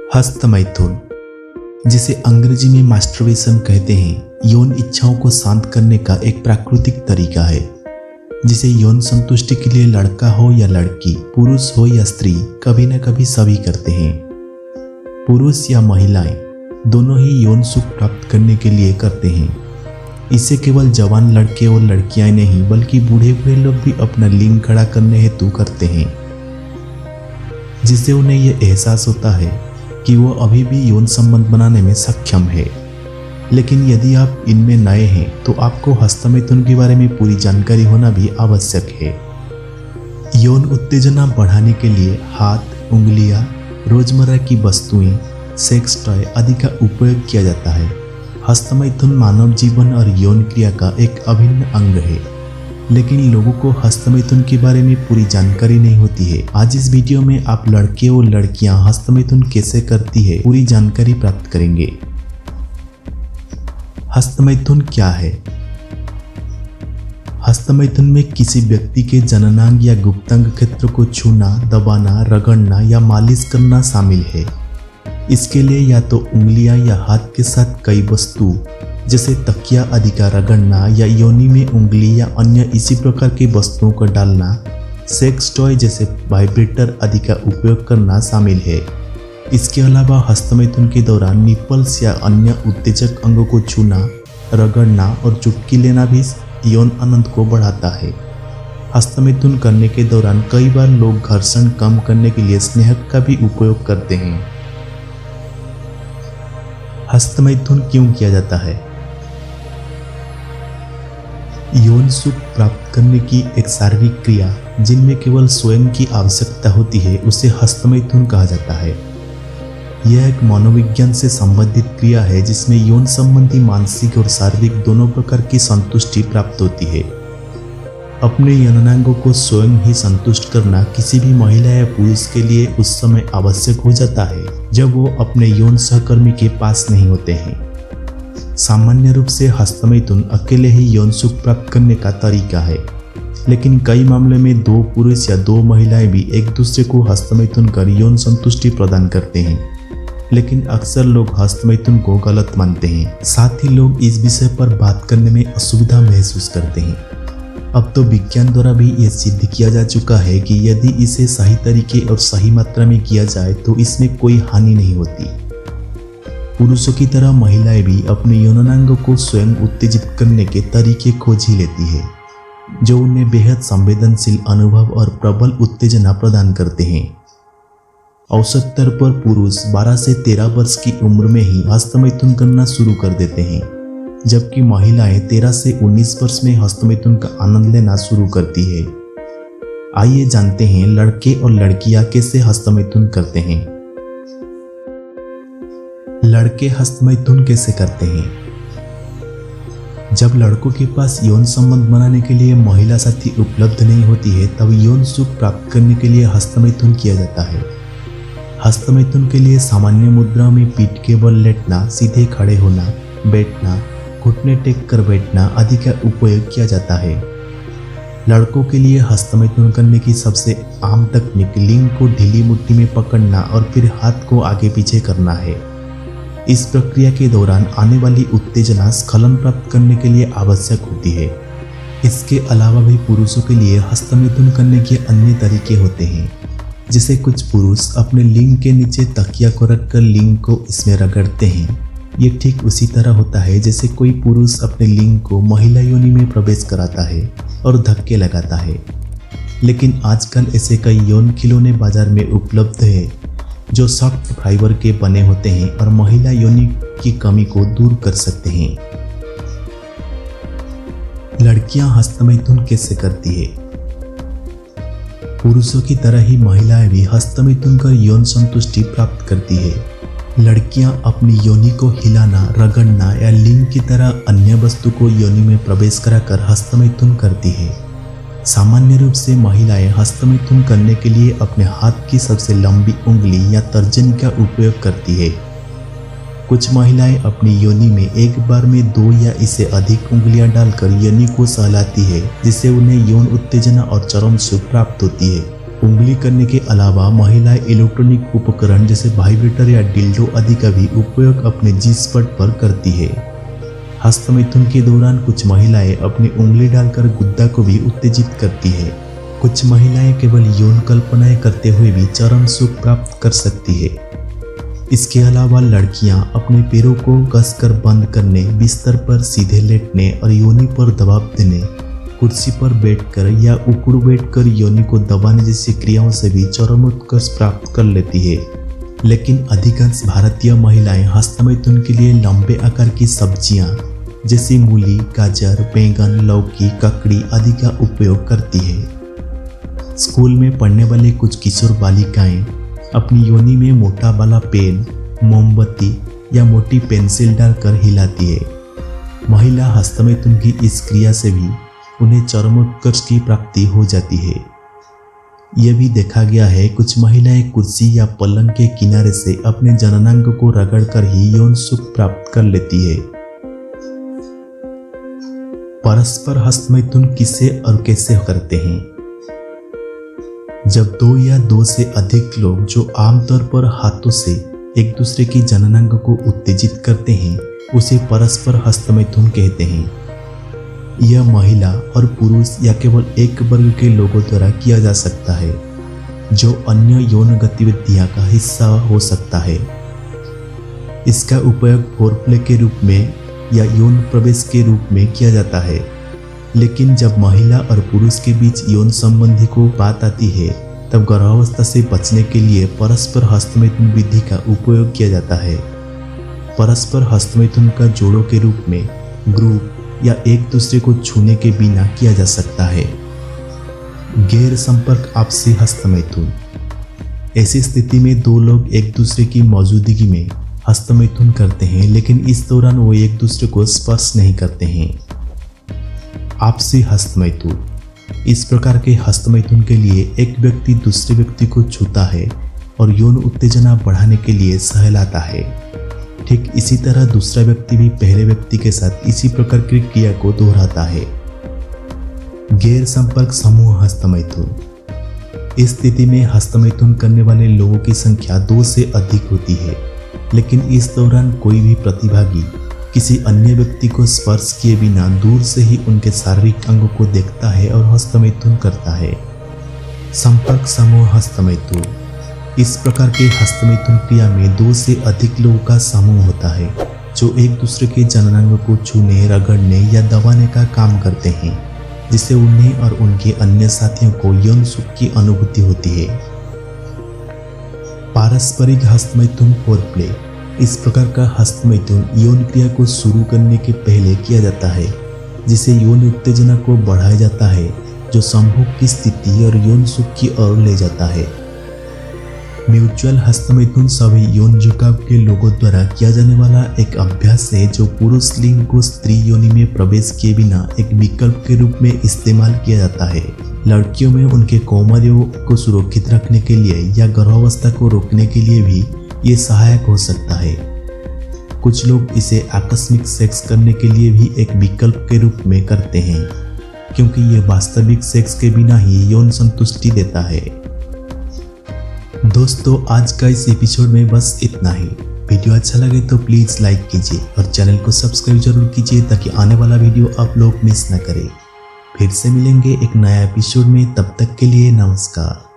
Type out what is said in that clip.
हस्तमैथुन, जिसे अंग्रेजी में मास्टरबेशन कहते हैं, यौन इच्छाओं को शांत करने का एक प्राकृतिक तरीका है जिसे यौन संतुष्टि के लिए लड़का हो या लड़की, पुरुष हो या स्त्री, कभी न कभी सभी करते हैं। पुरुष या महिलाएं दोनों ही यौन सुख प्राप्त करने के लिए करते हैं। इसे केवल जवान लड़के और लड़कियां नहीं बल्कि बूढ़े बूढ़े लोग भी अपना लिंग खड़ा करने हेतु करते हैं, जिससे उन्हें यह एहसास होता है कि वो अभी भी यौन संबंध बनाने में सक्षम है। लेकिन यदि आप इनमें नए हैं तो आपको हस्तमैथुन के बारे में पूरी जानकारी होना भी आवश्यक है। यौन उत्तेजना बढ़ाने के लिए हाथ, उंगलियां, रोजमर्रा की वस्तुएं, सेक्स टॉय आदि का उपयोग किया जाता है। हस्तमैथुन मानव जीवन और यौन क्रिया का एक अभिन्न अंग है, लेकिन लोगों को हस्तमैथुन के बारे में पूरी जानकारी नहीं होती है। आज इस वीडियो में आप लड़के और लड़कियां हस्तमैथुन कैसे करती है पूरी जानकारी प्राप्त करेंगे। हस्तमैथुन क्या है? हस्तमैथुन में किसी व्यक्ति के जननांग या गुप्तांग क्षेत्र को छूना, दबाना, रगड़ना या मालिश करना शामिल है। इसके लिए या तो उंगलियां या हाथ के साथ कई वस्तु जैसे तकिया आदि का रगड़ना या योनि में उंगली या अन्य इसी प्रकार की वस्तुओं को डालना, सेक्स टॉय जैसे वाइब्रेटर आदि का उपयोग करना शामिल है। इसके अलावा हस्तमैथुन के दौरान निपल्स या अन्य उत्तेजक अंगों को छूना, रगड़ना और चुटकी लेना भी यौन आनंद को बढ़ाता है। हस्तमैथुन करने के दौरान कई बार लोग घर्षण कम करने के लिए स्नेहक का भी उपयोग करते हैं। हस्तमैथुन क्यों किया जाता है? यौन सुख प्राप्त करने की एक शारीरिक क्रिया जिनमें केवल स्वयं की आवश्यकता होती है उसे हस्तमैथुन कहा जाता है। यह एक मनोविज्ञान से संबंधित क्रिया है जिसमें यौन संबंधी मानसिक और शारीरिक दोनों प्रकार की संतुष्टि प्राप्त होती है। अपने यौनांगों को स्वयं ही संतुष्ट करना किसी भी महिला या पुरुष के लिए उस समय आवश्यक हो जाता है जब वो अपने यौन सहकर्मी के पास नहीं होते हैं। सामान्य रूप से हस्तमैथुन अकेले ही यौन सुख प्राप्त करने का तरीका है, लेकिन कई मामलों में दो पुरुष या दो महिलाएं भी एक दूसरे को हस्तमैथुन कर यौन संतुष्टि प्रदान करते हैं। लेकिन अक्सर लोग हस्तमैथुन को गलत मानते हैं। साथ ही लोग इस विषय पर बात करने में असुविधा महसूस करते हैं। अब तो विज्ञान द्वारा भी यह सिद्ध किया जा चुका है कि यदि इसे सही तरीके और सही मात्रा में किया जाए तो इसमें कोई हानि नहीं होती। पुरुषों की तरह महिलाएं भी अपने यौनांगों को स्वयं उत्तेजित करने के तरीके खोज ही लेती है जो उन्हें बेहद संवेदनशील अनुभव और प्रबल उत्तेजना प्रदान करते हैं। औसत तौर पर पुरुष 12 से 13 वर्ष की उम्र में ही हस्तमैथुन करना शुरू कर देते हैं, जबकि महिलाएं 13 से 19 वर्ष में हस्तमैथुन का आनंद लेना शुरू करती है। आइए जानते हैं लड़के और लड़कियां कैसे हस्तमैथुन करते हैं। लड़के हस्तमैथुन कैसे करते हैं? जब लड़कों के पास यौन संबंध बनाने के लिए महिला साथी उपलब्ध नहीं होती है तब यौन सुख प्राप्त करने के लिए हस्तमैथुन किया जाता है। हस्तमैथुन के लिए सामान्य मुद्रा में पीठ के बल लेटना, सीधे खड़े होना, बैठना, घुटने टेक कर बैठना आदि का उपयोग किया जाता है। लड़कों के लिए हस्तमैथुन करने की सबसे आम तकनीक लिंग को ढीली मुट्ठी में पकड़ना और फिर हाथ को आगे पीछे करना है। इस प्रक्रिया के दौरान आने वाली उत्तेजना स्खलन प्राप्त करने के लिए आवश्यक होती है। इसके अलावा भी पुरुषों के लिए हस्तमैथुन करने के अन्य तरीके होते हैं, जैसे कुछ पुरुष अपने लिंग के नीचे तकिया को रखकर लिंग को इसमें रगड़ते हैं। ये ठीक उसी तरह होता है जैसे कोई पुरुष अपने लिंग को महिला योनि में प्रवेश कराता है और धक्के लगाता है। लेकिन आजकल ऐसे कई यौन खिलौने बाजार में उपलब्ध है जो सॉफ्ट फाइबर के बने होते हैं और महिला योनि की कमी को दूर कर सकते हैं। लड़कियां हस्तमैथुन कैसे करती है? पुरुषों की तरह ही महिलाएं भी हस्तमैथुन कर यौन संतुष्टि प्राप्त करती है। लड़कियां अपनी योनि को हिलाना, रगड़ना या लिंग की तरह अन्य वस्तु को योनि में प्रवेश कराकर हस्तमैथुन करती है। सामान्य रूप से महिलाएं हस्तमैथुन करने के लिए अपने हाथ की सबसे लंबी उंगली या तर्जनी का उपयोग करती है। कुछ महिलाएं अपनी योनि में एक बार में 2 या इससे अधिक उंगलियां डालकर योनि को सहलाती है, जिससे उन्हें यौन उत्तेजना और चरम सुख प्राप्त होती है। उंगली करने के अलावा महिलाएं इलेक्ट्रॉनिक उपकरण जैसे वाइब्रेटर या डिल्डो आदि का भी उपयोग अपने जी-स्पॉट पर करती है। हस्तमैथुन के दौरान कुछ महिलाएं अपनी उंगली डालकर गुद्दा को भी उत्तेजित करती है। कुछ महिलाएं केवल यौन कल्पनाएं करते हुए भी चरम सुख प्राप्त कर सकती है। इसके अलावा लड़कियां अपने पैरों को कसकर बंद करने, बिस्तर पर सीधे लेटने और योनि पर दबाव देने, कुर्सी पर बैठकर या उकड़ बैठकर योनि को दबाने जैसी क्रियाओं से भी चरम उत्कर्ष प्राप्त कर लेती है। लेकिन अधिकांश भारतीय महिलाएं हस्तमैथुन के लिए लंबे आकार की सब्जियां जैसे मूली, गाजर, बैंगन, लौकी, ककड़ी आदि का उपयोग करती है। स्कूल में पढ़ने वाले कुछ किशोर बालिकाएं अपनी योनि में मोटा वाला पेन, मोमबत्ती या मोटी पेंसिल डालकर हिलाती है। महिला हस्तमैथुन की इस क्रिया से भी उन्हें चरमोत्कर्ष की प्राप्ति हो जाती है। यह भी देखा गया है कुछ महिलाएं कुर्सी या पलंग के किनारे से अपने जननांग को रगड़कर ही यौन सुख प्राप्त कर लेती है। परस्पर हस्तमैथुन किसे और कैसे करते हैं? जब दो या दो से अधिक लोग जो आमतौर पर हाथों से एक दूसरे की जननांग को उत्तेजित करते हैं उसे परस्पर हस्तमैथुन कहते हैं। यह महिला और पुरुष या केवल एक वर्ग के लोगों द्वारा किया जा सकता है जो अन्य यौन गतिविधियां का हिस्सा हो सकता है। इसका उपयोग फोरप्ले के रूप में या यौन प्रवेश के रूप में किया जाता है। लेकिन जब महिला और पुरुष के बीच यौन संबंधी को बात आती है तब गर्भावस्था से बचने के लिए परस्पर हस्तमैथुन विधि का उपयोग किया जाता है। परस्पर हस्तमैथुन का जोड़ों के रूप में, ग्रुप या एक दूसरे को छूने के बिना किया जा सकता है। गैर संपर्क आपसी हस्तमैथुन। ऐसी स्थिति में दो लोग एक दूसरे की मौजूदगी में हस्तमैथुन करते हैं लेकिन इस दौरान वो एक दूसरे को स्पर्श नहीं करते हैं। आपसी हस्तमैथुन। इस प्रकार के हस्तमैथुन के लिए एक व्यक्ति दूसरे व्यक्ति को छूता है और यौन उत्तेजना बढ़ाने के लिए सहलाता है। ठीक इसी तरह दूसरा व्यक्ति भी पहले व्यक्ति के साथ इसी प्रकार की क्रिया को दोहराता है। गैर संपर्क समूह हस्तमैथुन। इस स्थिति में हस्तमैथुन करने वाले लोगों की संख्या 2 से अधिक होती है लेकिन इस दौरान कोई भी प्रतिभागी किसी अन्य व्यक्ति को स्पर्श किए बिना दूर से ही उनके शारीरिक अंगों को देखता है और हस्तमैथुन करता है। संपर्क समूह हस्तमैथुन। इस प्रकार के हस्तमैथुन क्रिया में 2 से अधिक लोगों का समूह होता है जो एक दूसरे के जननांग को छूने, रगड़ने या दबाने का काम करते हैं जिससे उन्हें और उनके अन्य साथियों को यौन सुख की अनुभूति होती है। पारस्परिक हस्तमैथुन फोरप्ले। इस प्रकार का हस्तमैथुन यौन क्रिया को शुरू करने के पहले किया जाता है जिससे यौन उत्तेजना को बढ़ाया जाता है जो संभोग की स्थिति और यौन सुख की ओर ले जाता है। म्यूचुअल हस्तमैथुन सभी यौन झुकाव के लोगों द्वारा किया जाने वाला एक अभ्यास है जो पुरुष लिंग को स्त्री योनि में प्रवेश किए बिना एक विकल्प के रूप में इस्तेमाल किया जाता है। लड़कियों में उनके कौमार्यों को सुरक्षित रखने के लिए या गर्भावस्था को रोकने के लिए भी ये सहायक हो सकता है। कुछ लोग इसे आकस्मिक सेक्स करने के लिए भी एक विकल्प के रूप में करते हैं क्योंकि ये वास्तविक सेक्स के बिना ही यौन संतुष्टि देता है। दोस्तों, आज का इस एपिसोड में बस इतना ही। वीडियो अच्छा लगे तो प्लीज़ लाइक कीजिए और चैनल को सब्सक्राइब जरूर कीजिए ताकि आने वाला वीडियो आप लोग मिस न करें। फिर से मिलेंगे एक नया एपिसोड में, तब तक के लिए नमस्कार।